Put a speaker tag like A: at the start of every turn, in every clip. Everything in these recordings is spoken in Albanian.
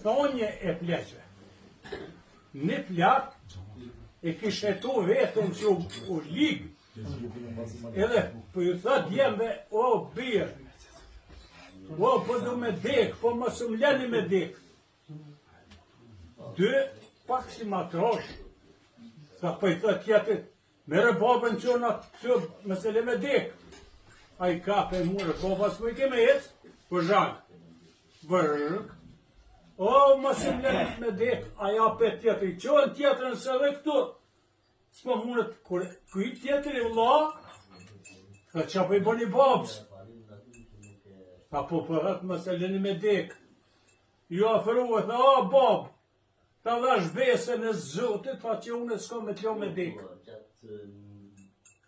A: thonje e pleqve. Një plak e kishetu vetëm që u ligë, edhe për ju thët jemve, o birë, o po du me dek, po mos më leni me dek. Dë pak si matrosh, sa për i thët tjetët, mere babën që në të mësele me dek. A i kape mure, po pas më i keme ecë, për zhangë, vërëk, o mos më leni me dek, a ja për tjetër, i qonë tjetërën se dhe këtu, s'po mundet, kuj tjetër i vla, ka qa për i bërë një babës, ka po përët mësele me dek, ju aferuve, tha, o babë, ta dhash besën e Zotit, fa që unë s'ko me t'jo me dek.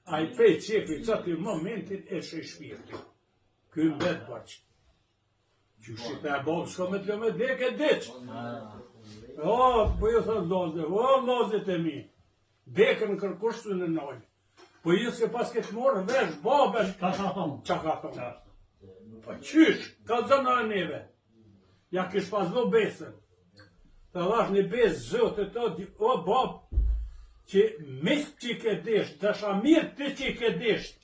A: A i pej qepi, që të momentin e shë shpirti. Ky mbet bërqë. Që shqipë e babë, s'ko me t'jo me dek e deqë. O, po ju thë lozit, o, lozit e mi. Dekën kërkush të në nojnë. Po ju se pas këtë morë, vesh babën.
B: Ka thonë.
A: Qa ka thonë? Po qysh, ka zëna e neve. Ja kish pas do besën. Të dhash një besë Zotit të di, o babë, që misë që i ke desht, dësha mirë të që i ke desht.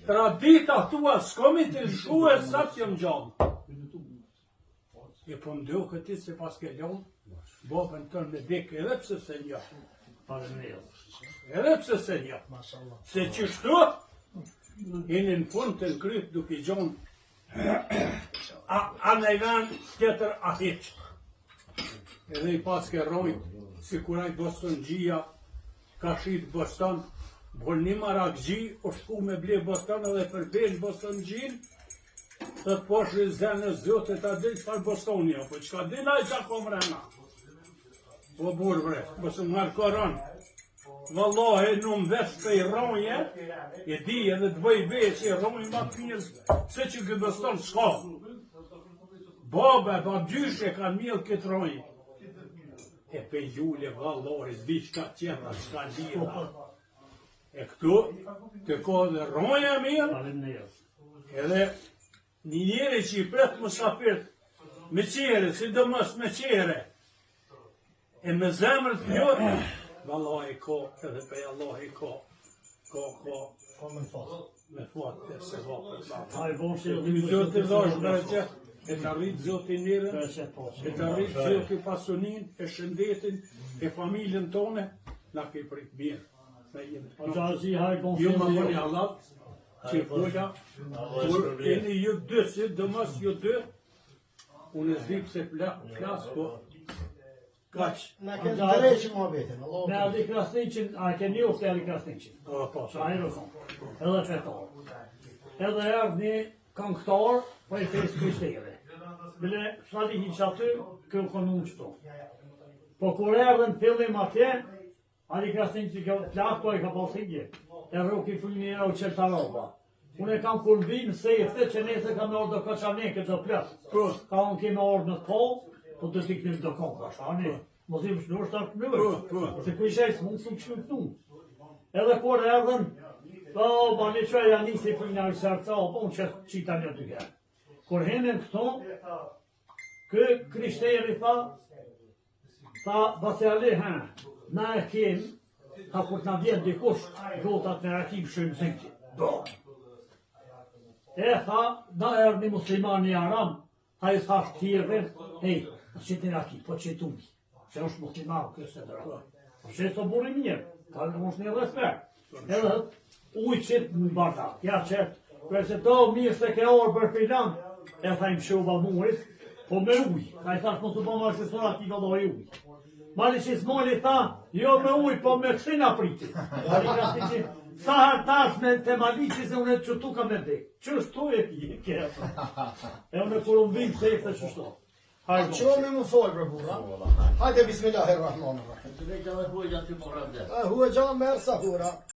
A: Tradita tua s'komi të lëshu e sa që jam gjallë. E po mdo këti se pas ke ljonë, babën tërë me dekë edhe pse se një. Edhe pse se një. Se që shtu, inë në fund të nëkryt duke i gjonë, a në i venë tjetër a heqë. Edhe i pas ke rojt, si kuraj Boston gjia, ka shit Boston, bërë një marak gji, o shku me ble Boston edhe përpesh Boston gjin, të të poshë zene Zotit a dhe qëfar Bostoni, po qëka dina i qa kom rena. Po burë bre, bësë më nërë koron, Wallahi nuk veç për i ronje, e di edhe të bëj veç i ronje ma pjes, se që këtë Boston s'ka. Baba, ba dyshe ka mjellë këtë ronje. E pe jule, valori, zdi qka tjera, qka lira. E këtu, të kohë dhe ronja mirë, edhe një njeri që i pretë mësapirt, me qere, si do mos me qere, e me zemrë të njërë, vallahi ko, edhe pe Allah i ko, me fatë, se vapët la. Një do të dosh në që, e të rritë Zotin njerën, e të rritë Zotin pasunin, e shëndetin, e familjen tone, na ke prit mirë. Jo më mëni Allah, që poja, kur e një ju dë, si dëmas ju dë, unë e zdik se flasë, po, kaq.
C: Na ke të drejqë më betin, Allah.
B: Me Adi Krasniqin, a ke një ufte Adi Krasniqin?
A: Po,
B: A i rëkon, edhe fetar. Edhe erdhë një këngëtar, po i fejsë krishtere. Bile, shali hiq aty, kjo konë unë qëto. Po kur erdhën fillim atje, Adi Krasniqin që plak, po i ka pasigje. E rruki fëllnira u qelta roba. Unë e kam kur vinë se i fte që nese kam orë do koqaneke do plak. Ka unë keme orë në të kohë, po të t'i kënim do kohë, shani. Mos i më shnur shtar të mërë. Se ku i shejtë, mund s'u që këtu. Edhe kur erdhën, po, bani që e nisi fëllnira u sërta, po unë që qita një dy kërë. Kur henen këto, kë krishteri tha, base ali, na e kem, ta kur t'na vjen dikush, gotat në rakim shumë zëngjë. Do. E tha, na erë një muslimani aram, ta i thash tjirëve, hej, që të rakim, po që t'umi, që është musliman, kështë e dra. Po që të buri mirë, ka në është një respekt. Edhe, ujë qëtë në barda, ja qëtë, kërse do mirë se ke orë për filan, e tha im shuba murit, po me uj. Ka i thash mos u po më aksesora ti vëlloj uj. Mali që smoli tha, jo me uj, po me kësin apriti. Mali ka si që, sa hartash me të mali që se unë e qëtu ka me dhek. Qështu e ti e kërë. E unë e kur unë vinë se e këtë qështu.
C: Qo me më folë, bre bura? Hajde, bismillahirrahmanirrahim.
D: Të vejtë dhe huaj gjatë të morë dhe.
C: Huaj gjatë me ersa hura.